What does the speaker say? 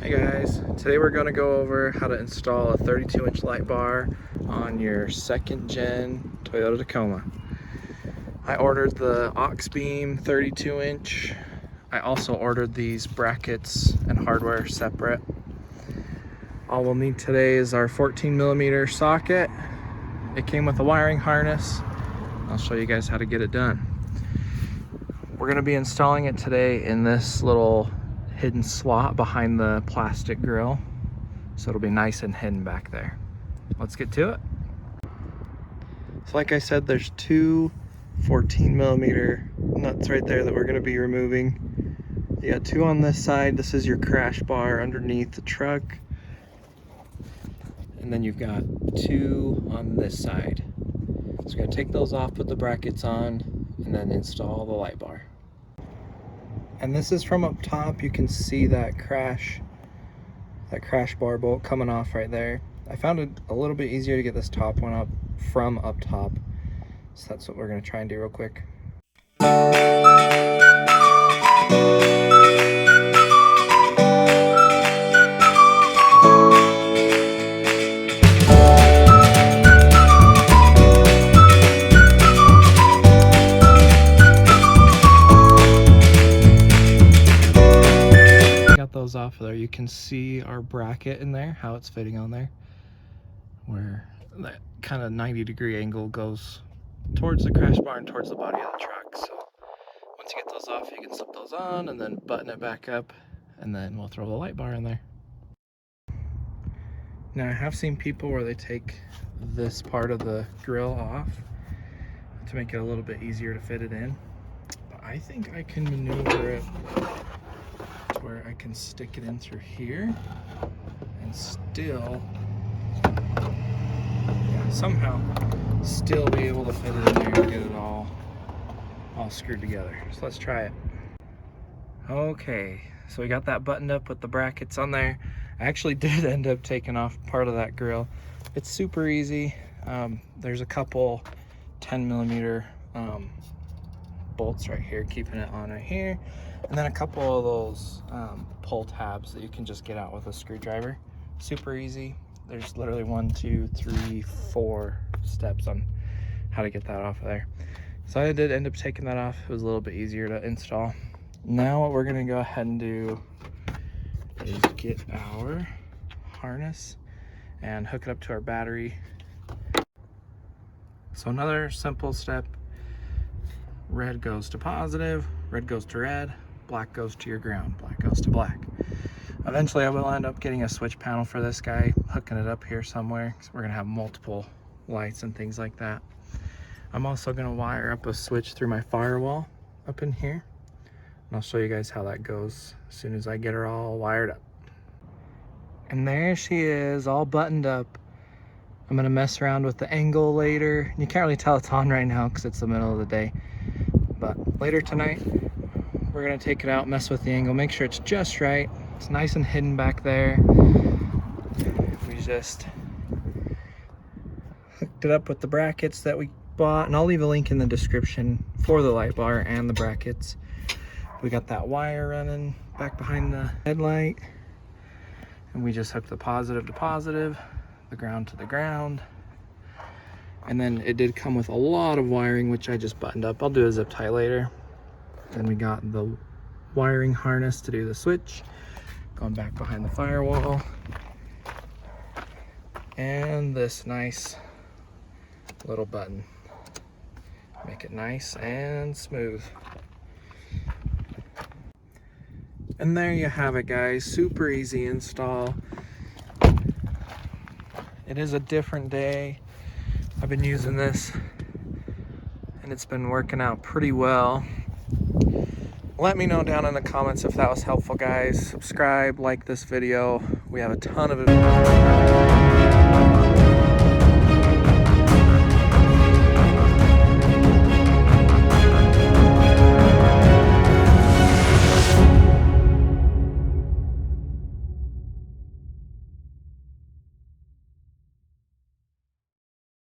Hey guys, today we're going to go over how to install a 32-inch light bar on your second gen Toyota Tacoma. I ordered the Auxbeam 32-inch. I also ordered these brackets and hardware separate. All we'll need today is our 14mm socket. It came with a wiring harness. I'll show you guys how to get it done. We're going to be installing it today in this little hidden slot behind the plastic grill, so it'll be nice and hidden back there. Let's get to it. So like I said, there's two 14mm nuts right there that we're going to be removing. You got two on this side. This is your crash bar underneath the truck, and then you've got two on this side. So we're going to take those off, put the brackets on, and then install the light bar. And this is from up top. You can see that crash bar bolt coming off right there. I found it a little bit easier to get this top one up from up top. So that's what we're gonna try and do real quick. Those off of there. You can see our bracket in there, how it's fitting on there, where that kind of 90-degree angle goes towards the crash bar and towards the body of the truck. So once you get those off, you can slip those on and then button it back up, and then we'll throw the light bar in there. Now I have seen people where they take this part of the grill off to make it a little bit easier to fit it in, but I think I can maneuver it where I can stick it in through here and still, somehow still be able to fit it in there and get it all screwed together. So let's try it. Okay, so we got that buttoned up with the brackets on there. I actually did end up taking off part of that grill. It's super easy. There's a couple 10mm bolts right here keeping it on right here, and then a couple of those pull tabs that you can just get out with a screwdriver. Super easy. There's literally 1, 2, 3, 4 steps on how to get that off of there. So I did end up taking that off. It was a little bit easier to install. Now what we're going to go ahead and do is get our harness and hook it up to our battery. So another simple step: red goes to positive, red goes to red, black goes to your ground, black goes to black. Eventually I will end up getting a switch panel for this guy, hooking it up here somewhere, because we're gonna have multiple lights and things like that. I'm also gonna wire up a switch through my firewall up in here, and I'll show you guys how that goes as soon as I get her all wired up. And there she is, all buttoned up. I'm gonna mess around with the angle later. You can't really tell it's on right now because it's the middle of the day. But later tonight, we're gonna take it out, mess with the angle, make sure it's just right. It's nice and hidden back there. We just hooked it up with the brackets that we bought, and I'll leave a link in the description for the light bar and the brackets. We got that wire running back behind the headlight, and we just hooked the positive to positive, the ground to the ground. And then it did come with a lot of wiring, which I just buttoned up. I'll do a zip tie later. Then we got the wiring harness to do the switch, going back behind the firewall, and this nice little button. Make it nice and smooth. And there you have it, guys. Super easy install. It is a different day. I've been using this and it's been working out pretty well. Let me know down in the comments if that was helpful, guys. Subscribe, like this video. We have a ton of it.